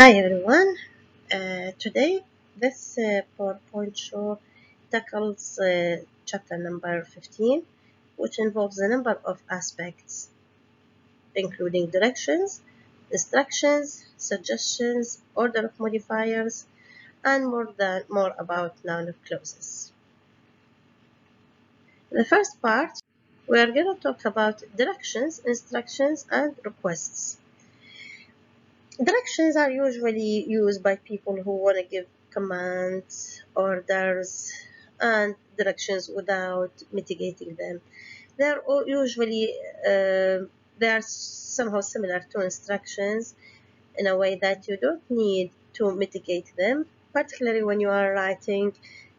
Hi everyone. Today this PowerPoint show tackles chapter number 15, which involves a number of aspects, including directions, instructions, suggestions, order of modifiers, and more about noun clauses. The first part, we are going to talk about directions, instructions, and requests. Directions are usually used by people who want to give commands, orders, and directions without mitigating them. They're usually they are somehow similar to instructions in a way that you don't need to mitigate them, particularly when you are writing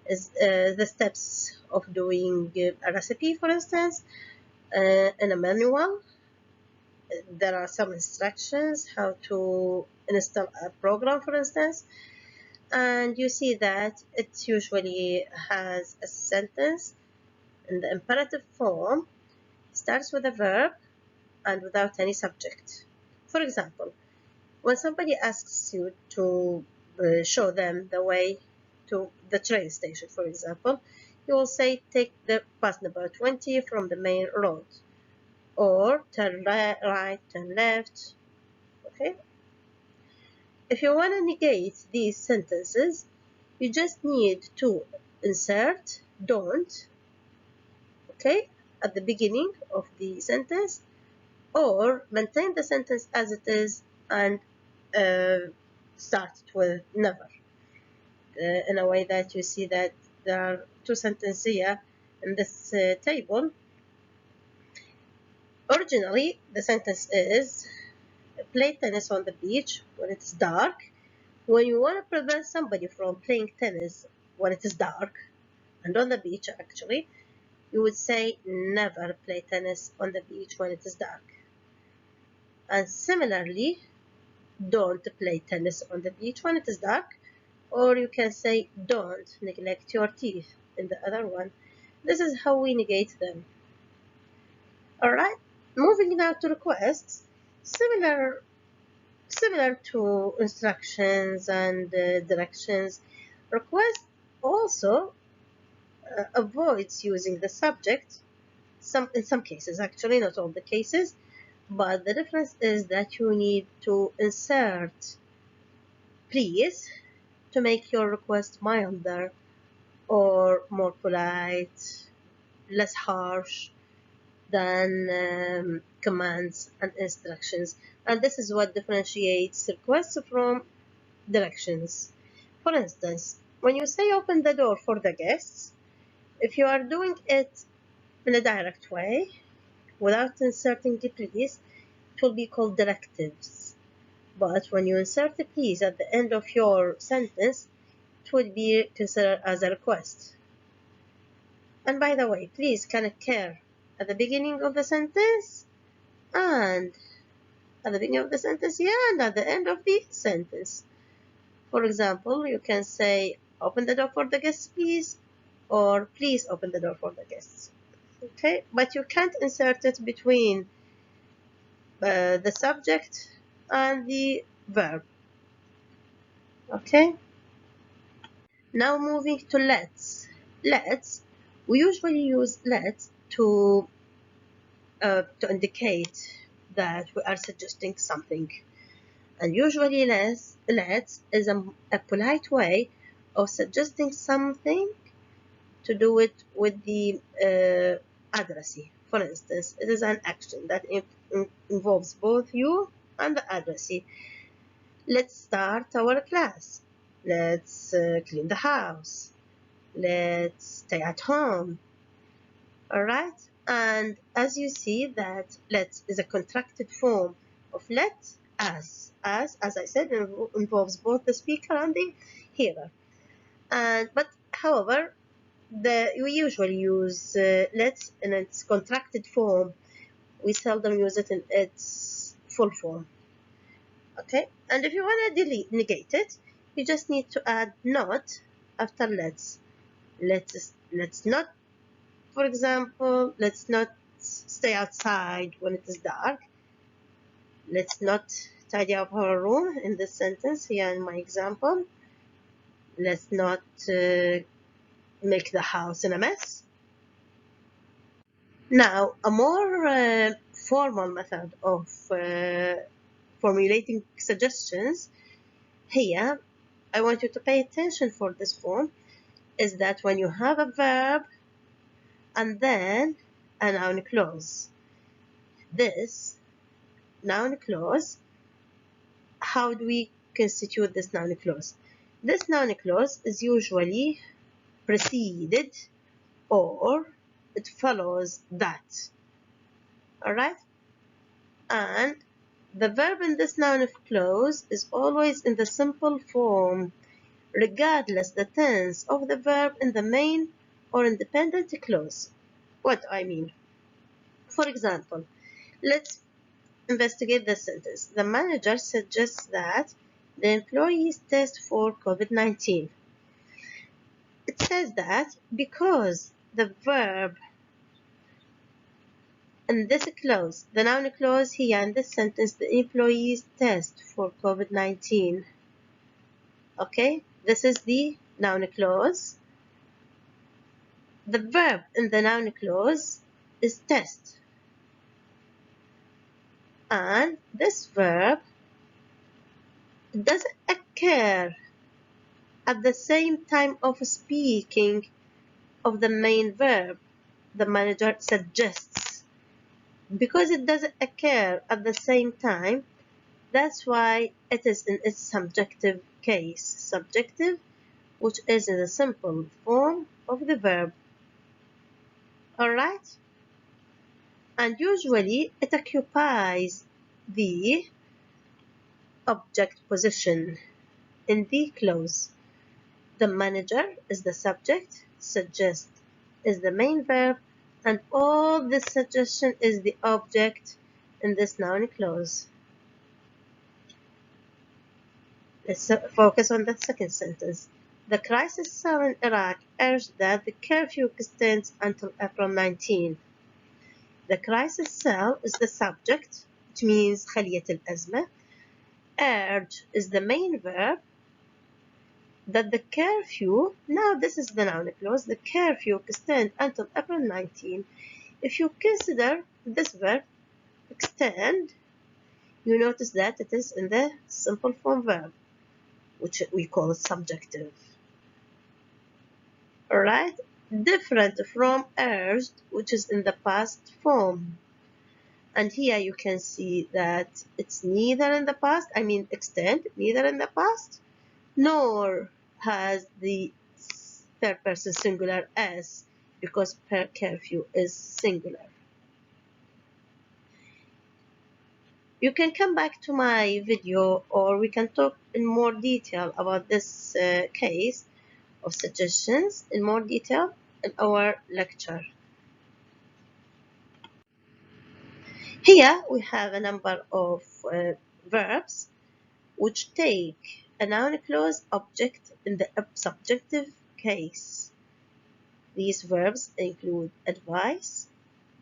the steps of doing a recipe, for instance, in a manual. There are some instructions how to install a program, for instance, and you see that it usually has a sentence in the imperative form, starts with a verb and without any subject. For example, when somebody asks you to show them the way to the train station, for example, you will say take the bus number 20 from the main road, or turn right, turn left. Okay. If you want to negate these sentences, you just need to insert don't, okay, at the beginning of the sentence, or maintain the sentence as it is and start it with never, in a way that you see that there are two sentences here in this table. Originally, the sentence is play tennis on the beach when it's dark. When you want to prevent somebody from playing tennis when it is dark and on the beach, actually, you would say never play tennis on the beach when it is dark. And similarly, don't play tennis on the beach when it is dark, or you can say don't neglect your teeth in the other one. This is how we negate them. All right, moving now to requests. Similar to instructions and directions, request also avoids using the subject, in some cases, actually, not all the cases, but the difference is that you need to insert please to make your request milder or more polite, less harsh than commands and instructions. And this is what differentiates requests from directions. For instance, when you say open the door for the guests, if you are doing it in a direct way, without inserting the please, it will be called directives. But when you insert the please at the end of your sentence, it would be considered as a request. And by the way, please can occur at the beginning of the sentence and at the beginning of the sentence, and at the end of the sentence. For example, you can say open the door for the guests, please, or please open the door for the guests. Okay, but you can't insert it between the subject and the verb. Okay, now moving to let's. We usually use let's to indicate that we are suggesting something, and usually let's is a polite way of suggesting something to do it with the addressee. For instance, it is an action that involves both you and the addressee. Let's start our class. Let's clean the house. Let's stay at home. All right. And as you see that let's is a contracted form of let as I said, involves both the speaker and the hearer. But however, we usually use let's in its contracted form. We seldom use it in its full form. Okay, and if you want to negate it, you just need to add not after let's. Let's not, for example, let's not stay outside when it is dark. Let's not tidy up our room in this sentence here in my example. Let's not make the house in a mess. Now, a more formal method of formulating suggestions here, I want you to pay attention for this form, is that when you have a verb and then a noun clause, this noun clause, how do we constitute this noun clause? This noun clause is usually preceded or it follows that. Alright? And the verb in this noun clause is always in the simple form, regardless the tense of the verb in the main or independent clause. What do I mean? For example, let's investigate this sentence. The manager suggests that the employees test for COVID-19. It says that because the verb in this clause, the noun clause here in this sentence, the employees test for COVID-19. Okay, this is the noun clause. The verb in the noun clause is test. And this verb doesn't occur at the same time of speaking of the main verb, the manager suggests. Because it doesn't occur at the same time, that's why it is in its subjective case. Subjective, which is in the simple form of the verb. Alright? And usually it occupies the object position in the clause. The manager is the subject, suggest is the main verb, and all this suggestion is the object in this noun clause. Let's focus on the second sentence. The crisis cell in Iraq urged that the curfew extends until April 19. The crisis cell is the subject, which means خلية الأزمة. Urge is the main verb. That the curfew, now this is the noun clause, the curfew extend until April 19. If you consider this verb, extend, you notice that it is in the simple form verb, which we call subjective. Alright? Different from urged, which is in the past form. And here you can see that it's neither in the past, I mean extend, neither in the past, nor has the third person singular s, because per curfew is singular. You can come back to my video, or we can talk in more detail about this case of suggestions in more detail in our lecture. Here we have a number of verbs which take a noun clause object in the subjective case. These verbs include advise,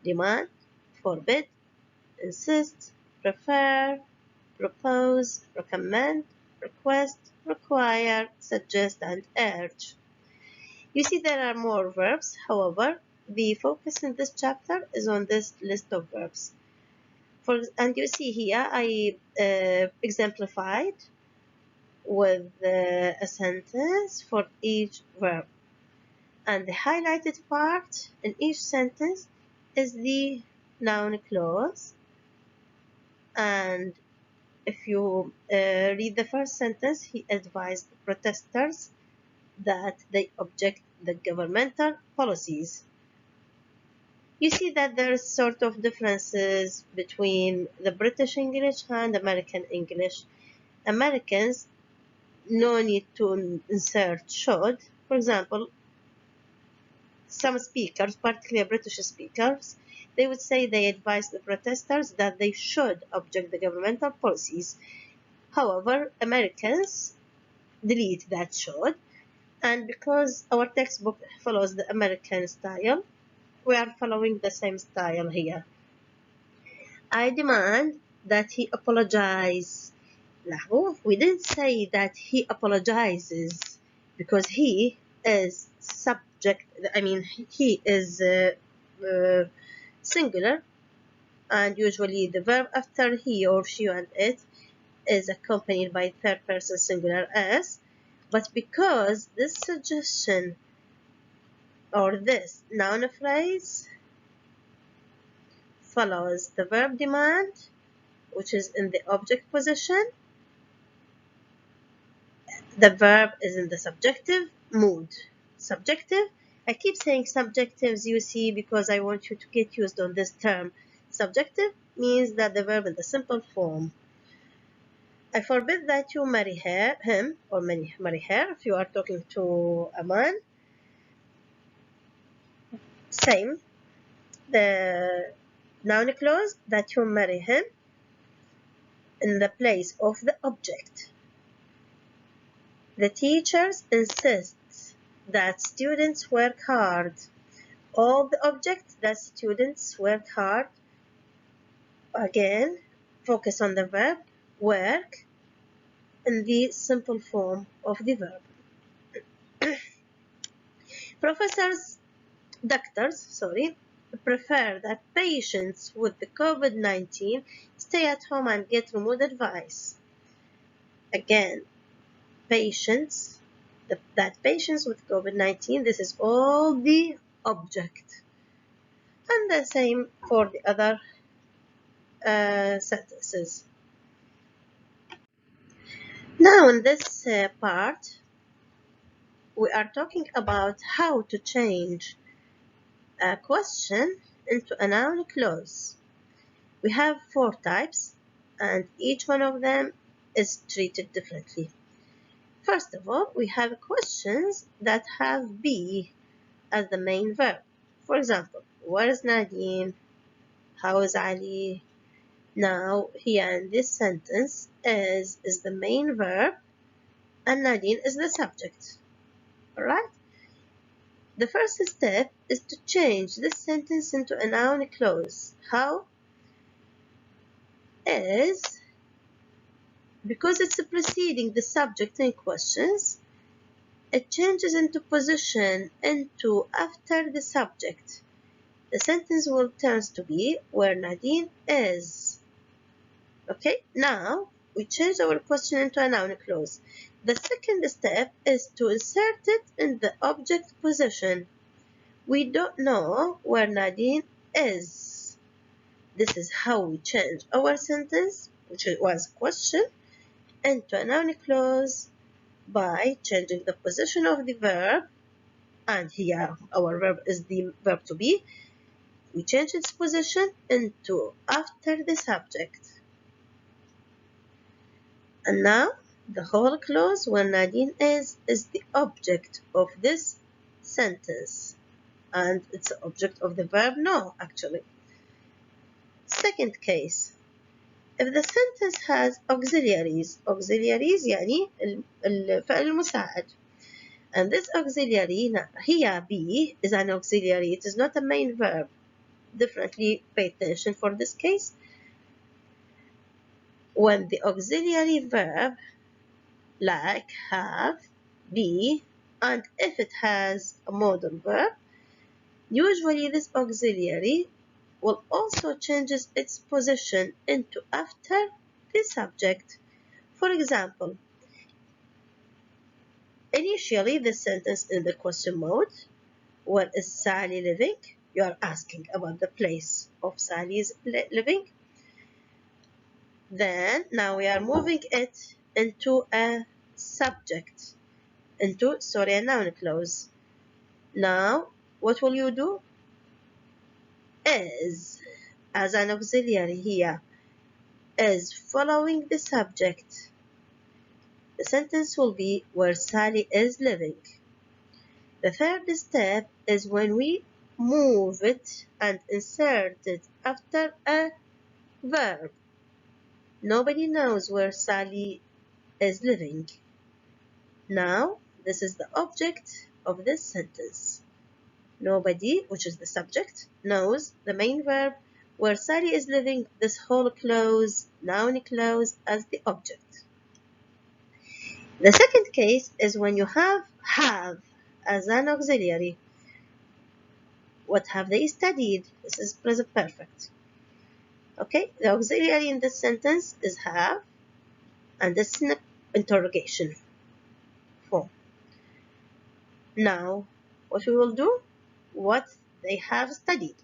demand, forbid, insist, prefer, propose, recommend, request, require, suggest, and urge. You see there are more verbs, however, the focus in this chapter is on this list of verbs. And you see here I exemplified with a sentence for each verb. And the highlighted part in each sentence is the noun clause. And if you read the first sentence, he advised protesters that they object the governmental policies. You see that there is sort of differences between the British English and American English. Americans, no need to insert should. For example, some speakers, particularly British speakers, they would say they advise the protesters that they should object the governmental policies. However, Americans delete that should, and because our textbook follows the American style, we are following the same style here. I demand that he apologize لاحظوا we didn't say that he apologizes because he is subject, I mean he is singular, and usually the verb after he or she and it is accompanied by third person singular s, but because this suggestion or this noun phrase follows the verb demand, which is in the object position, the verb is in the subjective mood. Subjective, I keep saying subjectives, you see, because I want you to get used on this term. Subjective means that the verb in the simple form. I forbid that you marry him, or marry her if you are talking to a man. Same, the noun clause, that you marry him in the place of the object. The teachers insist that students work hard. All the objects that students work hard. Again, focus on the verb work in the simple form of the verb. Doctors, prefer that patients with the COVID-19 stay at home and get remote advice. Again, patients with COVID-19, this is all the object. And the same for the other sentences. Now in this part, we are talking about how to change a question into a noun clause. We have 4 types, and each one of them is treated differently. First of all, we have questions that have be as the main verb. For example, where is Nadine? How is Ali? Now, here in this sentence, is the main verb and Nadine is the subject. Alright? The first step is to change this sentence into a noun clause. How? Is because it's preceding the subject in questions, it changes into position into after the subject. The sentence will turn to be where Nadine is. Okay, now we change our question into a noun clause. The second step is to insert it in the object position. We don't know where Nadine is. This is how we change our sentence, which was a question, into a noun clause by changing the position of the verb, and here our verb is the verb to be. We change its position into after the subject. And now the whole clause where Nadine is the object of this sentence, and it's the object of the verb no, actually. Second case, if the sentence has auxiliaries يعني الفعل المساعد, and this auxiliary here be is an auxiliary, it is not a main verb. Differently, pay attention for this case. When the auxiliary verb like have, be, and if it has a modal verb, usually this auxiliary will also change its position into after the subject. For example, initially the sentence in the question mode, where is Sally living? You are asking about the place of Sally's living. Then now we are moving it into a subject, a noun clause. Now what will you do? Is as an auxiliary here, is following the subject. The sentence will be where Sally is living. The third step is when we move it and insert it after a verb. Nobody knows where Sally is living. Now, this is the object of this sentence. Nobody, which is the subject, knows the main verb where Sally is living, this whole clause, noun clause, as the object. The second case is when you have as an auxiliary. What have they studied? This is present perfect. Okay, the auxiliary in this sentence is have, and this is an interrogation form. Now, what we will do? What they have studied.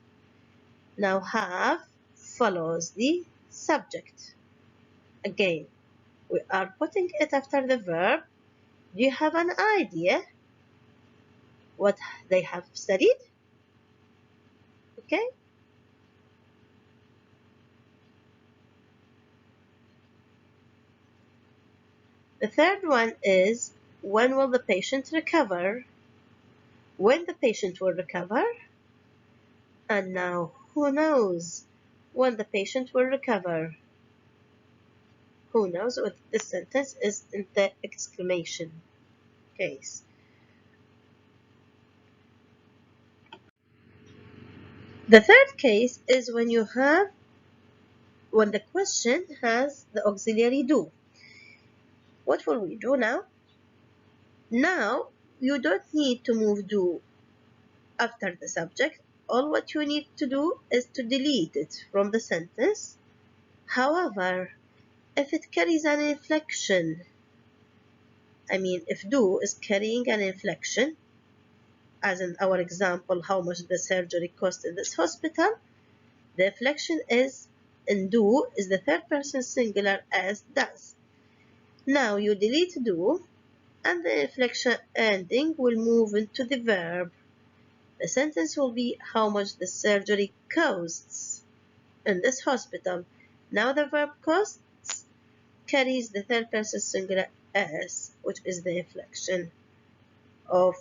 Now, have follows the subject. Again, we are putting it after the verb. Do you have an idea what they have studied? Okay. The third one is when will the patient recover? When the patient will recover. And now, who knows when the patient will recover? Who knows what this sentence is in the exclamation case. The third case is when the question has the auxiliary do. What will we do now? Now, you don't need to move do after the subject. All what you need to do is to delete it from the sentence. However, if it carries an inflection, if do is carrying an inflection, as in our example, how much the surgery cost in this hospital, the inflection is in do is the third person singular as does. Now you delete do, and the inflection ending will move into the verb. The sentence will be how much the surgery costs in this hospital. Now the verb costs carries the third person singular as, which is the inflection of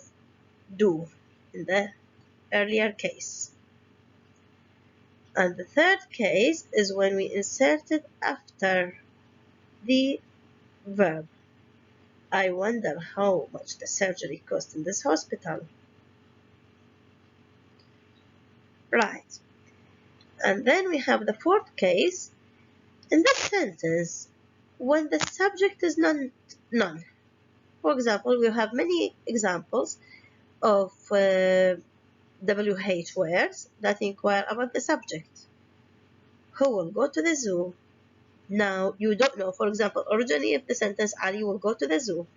do in the earlier case. And the third case is when we insert it after the verb. I wonder how much the surgery cost in this hospital. Right. And then we have the fourth case. In this sentence, when the subject is none. For example, we have many examples of WH words that inquire about the subject. Who will go to the zoo? Now, you don't know. For example, originally if the sentence Ali will go to the zoo,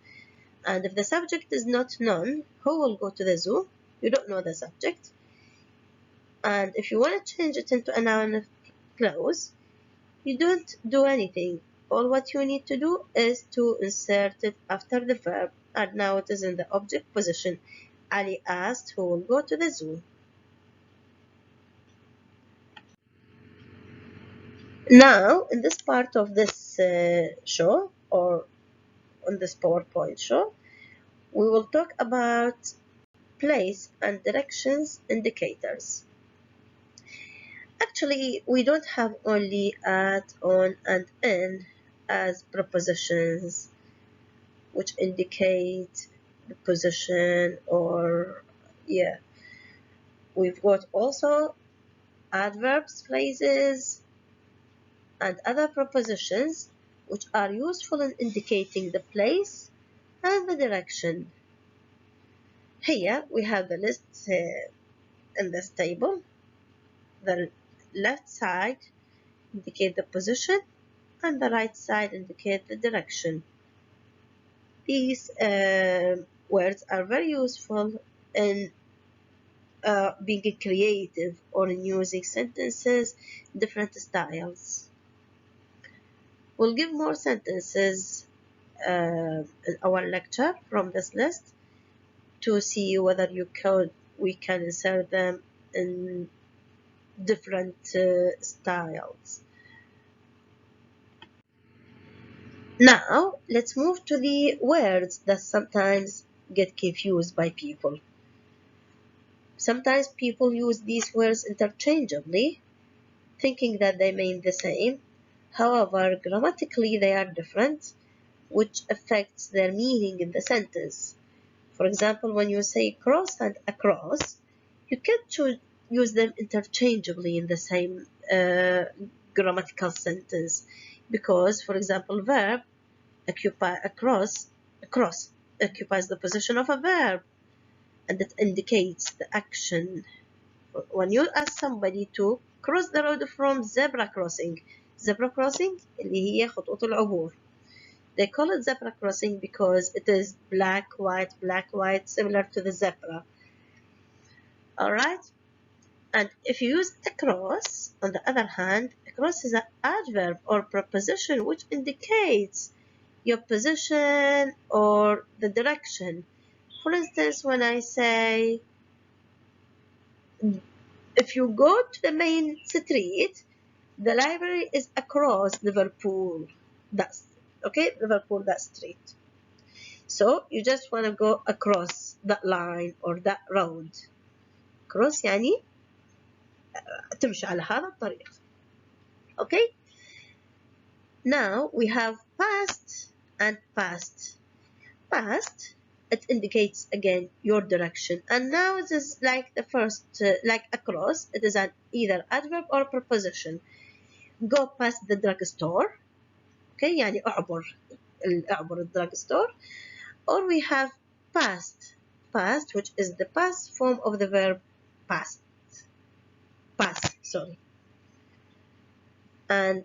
and if the subject is not none, who will go to the zoo? You don't know the subject. And if you want to change it into a noun clause, you don't do anything. All what you need to do is to insert it after the verb, and now it is in the object position. Ali asked who will go to the zoo. Now, in this part of this show, or on this PowerPoint show, we will talk about place and directions indicators. Actually, we don't have only at, on, and in as prepositions which indicate the position, or we've got also adverbs, phrases, and other prepositions which are useful in indicating the place and the direction. Here we have the list in this table. The left side indicate the position and the right side indicate the direction. These words are very useful in being creative or in using sentences in different styles. We'll give more sentences in our lecture from this list to see whether we can insert them in different styles. Now, let's move to the words that sometimes get confused by people. Sometimes people use these words interchangeably, thinking that they mean the same. However, grammatically they are different, which affects their meaning in the sentence. For example, when you say cross and across, you can't use them interchangeably in the same grammatical sentence because, for example, verb occupy across cross occupies the position of a verb, and it indicates the action. When you ask somebody to cross the road from zebra crossing اللي هي خطوط العبور, they call it zebra crossing because it is black, white, similar to the zebra. Alright? And if you use across, on the other hand, across is an adverb or preposition which indicates your position or the direction. For instance, when I say, if you go to the main street, the library is across Liverpool. That's okay, Liverpool, that street. So you just want to go across that line or that road. Cross يعني تمشي على هذا الطريق. Okay. Now we have past and past. Past, it indicates again your direction, and now it is like the first, like across, it is an either adverb or preposition. Go past the drugstore. Okay, يعني اعبر الدرugstore. Or we have past, which is the past form of the verb pass. And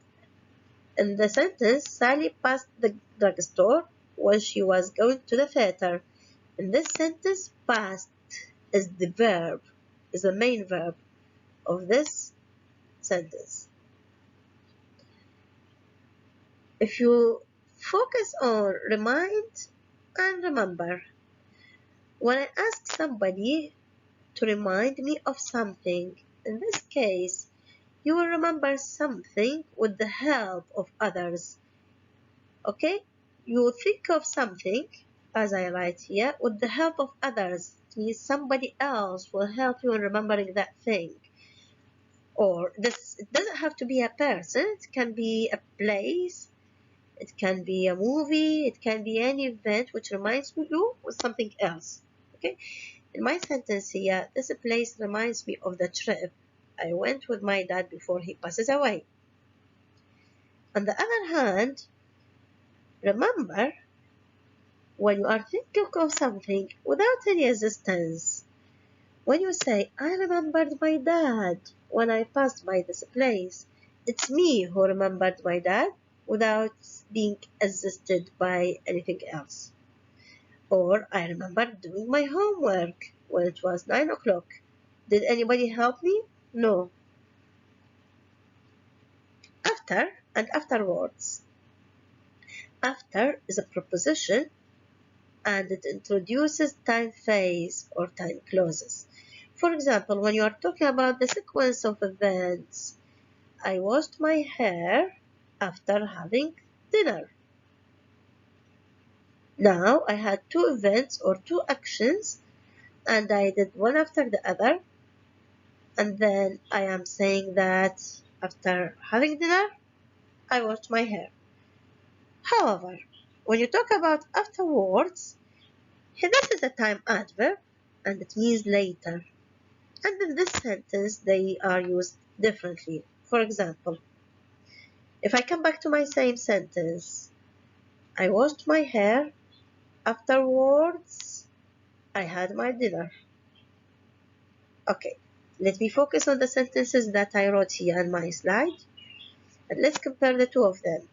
in the sentence, Sally passed the drugstore when she was going to the theater. In this sentence, past is the verb, is the main verb of this sentence. If you focus on remind and remember, when I ask somebody to remind me of something, in this case, you will remember something with the help of others. Okay? You think of something, as I write here, with the help of others. It means somebody else will help you in remembering that thing. Or this, it doesn't have to be a person, it can be a place, it can be a movie, it can be any event which reminds you with something else. Okay? In my sentence here, this place reminds me of the trip I went with my dad before he passes away. On the other hand, remember, when you are thinking of something without any resistance, when you say, I remembered my dad when I passed by this place, it's me who remembered my dad without being assisted by anything else. Or I remember doing my homework when it was 9 o'clock. Did anybody help me? No. After and afterwards. After is a preposition and it introduces time phase or time clauses. For example, when you are talking about the sequence of events, I washed my hair after having dinner. Now I had two events or two actions and I did one after the other, and then I am saying that after having dinner, I washed my hair. However, when you talk about afterwards, this is a time adverb and it means later. And in this sentence, they are used differently. For example, if I come back to my same sentence, I washed my hair, afterwards, I had my dinner. Okay, let me focus on the sentences that I wrote here on my slide. And let's compare the two of them.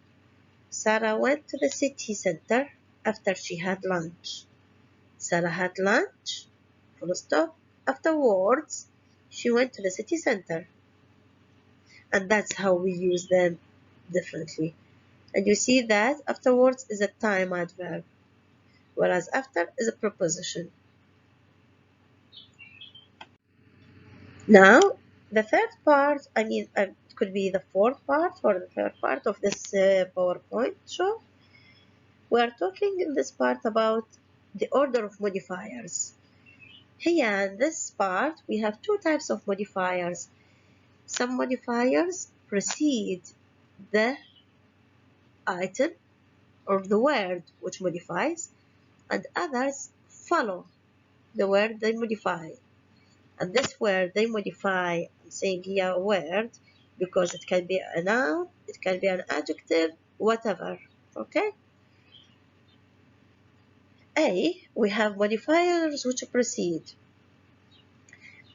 Sarah went to the city center after she had lunch. Sarah had lunch, full stop. Afterwards, she went to the city center. And that's how we use them differently. And you see that afterwards is a time adverb, whereas after is a preposition. Now, the third part, it could be the fourth part or the third part of this PowerPoint show. We are talking in this part about the order of modifiers. Here in this part, we have two types of modifiers. Some modifiers precede the item or the word which modifies, and others follow the word they modify. And this word they modify, I'm saying here a word because it can be a noun, it can be an adjective, whatever. Okay? Okay, we have modifiers which precede.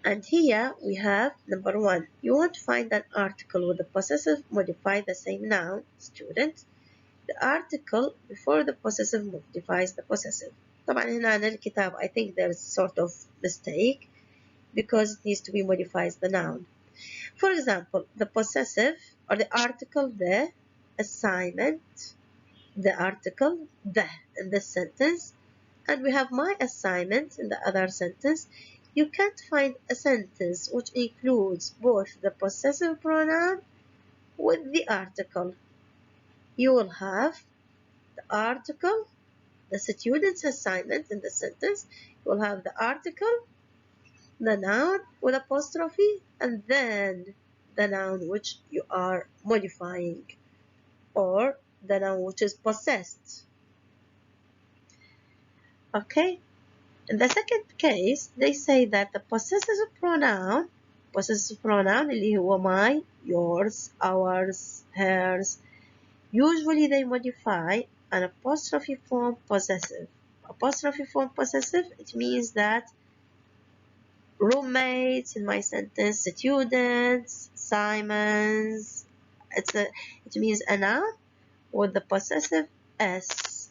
And here we have number 1. You want to find an article with the possessive modify the same noun, student. The article before the possessive modifies the possessive. طبعا هنا عن الكتاب I think there's sort of mistake because it needs to be modifies the noun. For example, the possessive or the article the assignment, the article the in this sentence, and we have my assignment in the other sentence. You can't find a sentence which includes both the possessive pronoun with the article. You will have the article, the student's assignment in the sentence. You will have the article, the noun with apostrophe, and then the noun which you are modifying, or the noun which is possessed. Okay? In the second case, they say that the possessive pronoun اللي هو my, yours, ours, hers, usually they modify an apostrophe form possessive. Apostrophe form possessive, it means that roommates in my sentence, students, Simons, it means a noun with the possessive s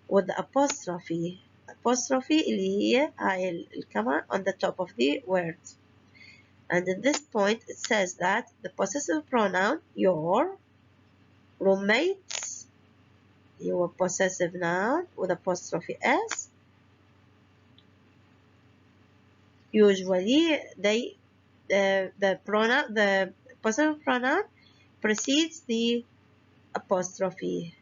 with the apostrophe اللي هي هاي الكما on the top of the word. And in this point it says that the possessive pronoun your, roommates, your possessive noun with apostrophe s, usually they the possessive pronoun precedes the apostrophe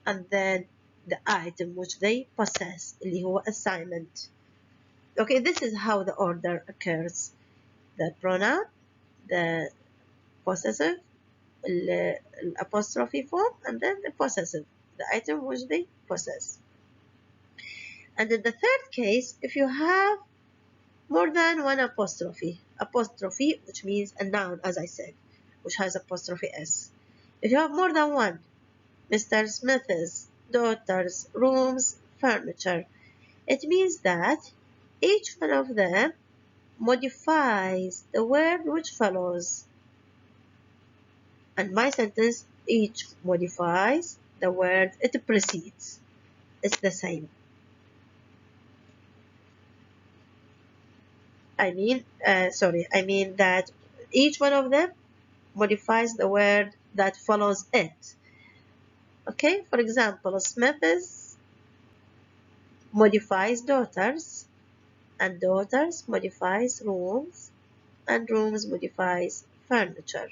and then the item which they possess اللي هو assignment. Okay, this is how the order occurs. The pronoun, the possessive, apostrophe form, and then the possessive, the item which they possess. And in the third case, if you have more than one apostrophe which means a noun, as I said, which has apostrophe s. If you have more than one, Mr. Smith's, daughters, rooms, furniture, it means that each one of them modifies the word which follows. And my sentence, each modifies the word it precedes. It's the same. I mean that each one of them modifies the word that follows it. Okay, for example, Smith's modifies daughters, and daughters modifies rooms, and rooms modifies furniture.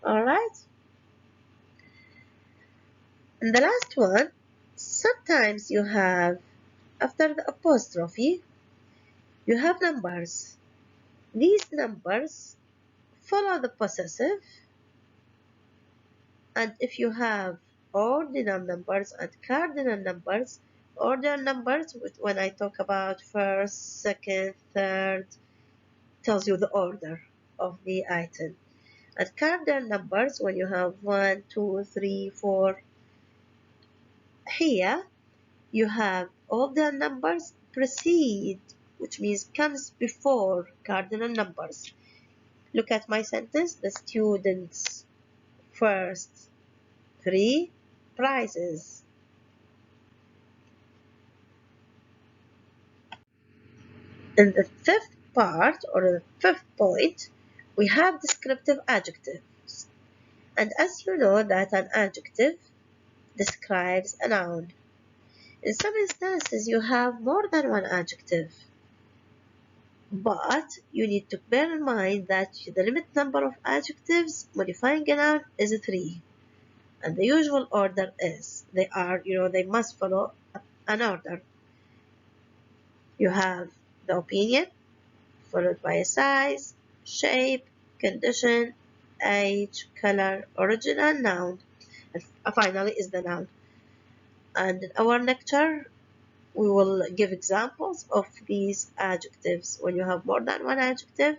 Alright? And the last one, sometimes you have, after the apostrophe, you have numbers. These numbers follow the possessive, and if you have ordinal numbers and cardinal numbers, ordinal numbers, when I talk about first, second, third, tells you the order of the item. And cardinal numbers, when you have 1, 2, 3, 4, here you have all the numbers precede, which means comes before cardinal numbers. Look at my sentence, the students first 3 prizes. In the fifth part, or the fifth point, we have descriptive adjectives. And as you know that an adjective describes a noun. In some instances, you have more than one adjective. But you need to bear in mind that the limit number of adjectives modifying a noun is 3. And the usual order is, they must follow an order. You have the opinion, followed by a size, shape, condition, age, color, origin, and noun. And finally is the noun. And in our lecture, we will give examples of these adjectives when you have more than one adjective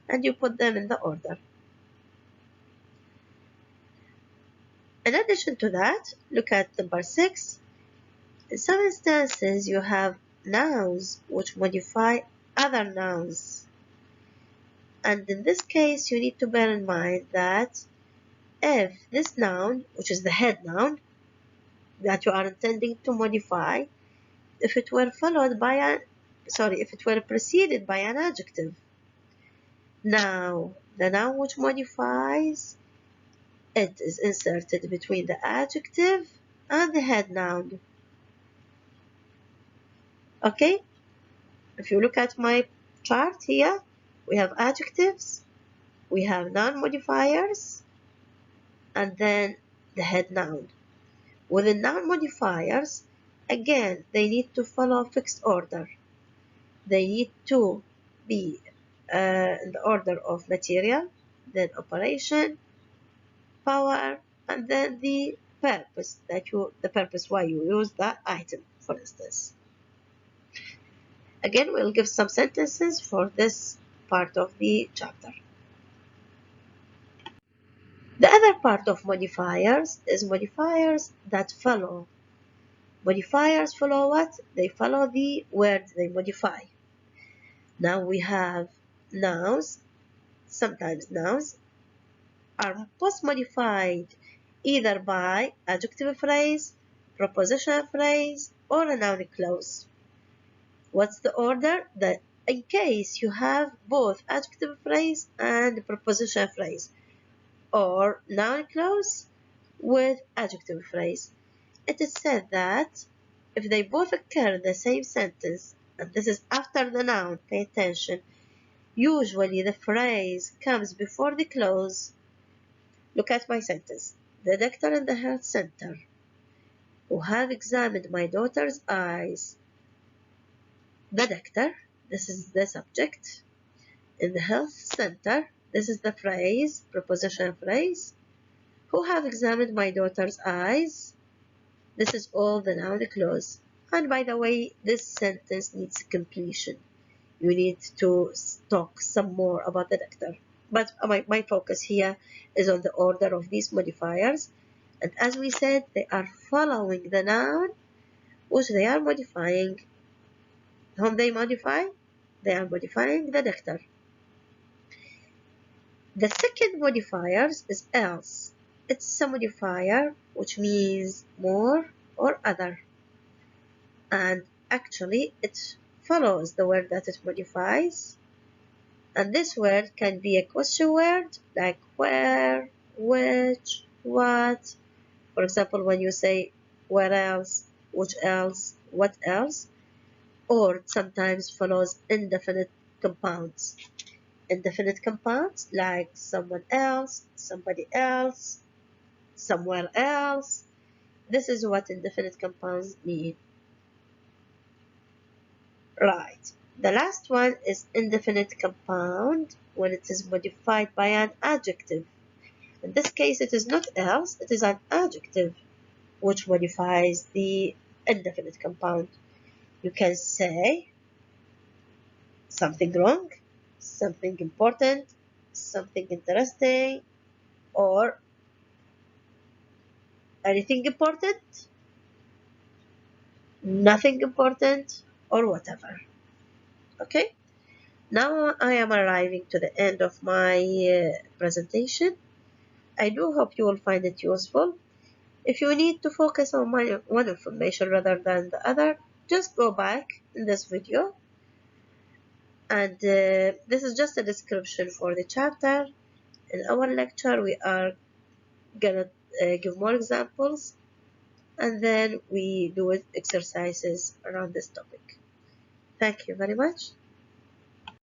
and you put them in the order. In addition to that, look at number 6. In some instances, you have nouns which modify other nouns. And in this case, you need to bear in mind that if this noun, which is the head noun that you are intending to modify, if it were preceded by an adjective. Now, the noun which modifies, it is inserted between the adjective and the head noun. Okay? If you look at my chart here, we have adjectives, we have noun modifiers, and then the head noun. With the noun modifiers, again, they need to follow fixed order. They need to be in the order of material, then operation, power, and then the purpose why you use that item, for instance. Again, we'll give some sentences for this part of the chapter. The other part of modifiers is modifiers that follow. Modifiers follow what? They follow the word they modify. Now we have nouns. Sometimes nouns are most modified either by adjective phrase, prepositional phrase, or a noun clause. What's the order? That in case you have both adjective phrase and prepositional phrase, or noun clause with adjective phrase, it is said that if they both occur in the same sentence, and this is after the noun, pay attention, usually the phrase comes before the clause. Look at my sentence. The doctor in the health center who have examined my daughter's eyes. The doctor, this is the subject. In the health center, this is the phrase, prepositional phrase. Who have examined my daughter's eyes. This is all the noun clause. And by the way, this sentence needs completion. You need to talk some more about the doctor. But my focus here is on the order of these modifiers. And as we said, they are following the noun which they are modifying. Whom they modify? They are modifying the doctor. The second modifier is else. It's a modifier which means more or other. And actually, it follows the word that it modifies. And this word can be a question word like where, which, what. For example, when you say where else, which else, what else, or it sometimes follows indefinite compounds. Indefinite compounds like someone else, somebody else, somewhere else. This is what indefinite compounds mean. Right. The last one is indefinite compound when it is modified by an adjective. In this case, it is not else, it is an adjective which modifies the indefinite compound. You can say something wrong, something important, something interesting, or anything important, nothing important, or whatever. Okay? Now I am arriving to the end of my presentation. I do hope you will find it useful. If you need to focus on one information rather than the other, just go back in this video. And this is just a description for the chapter. In our lecture, we are gonna give more examples, and then we do exercises around this topic. Thank you very much.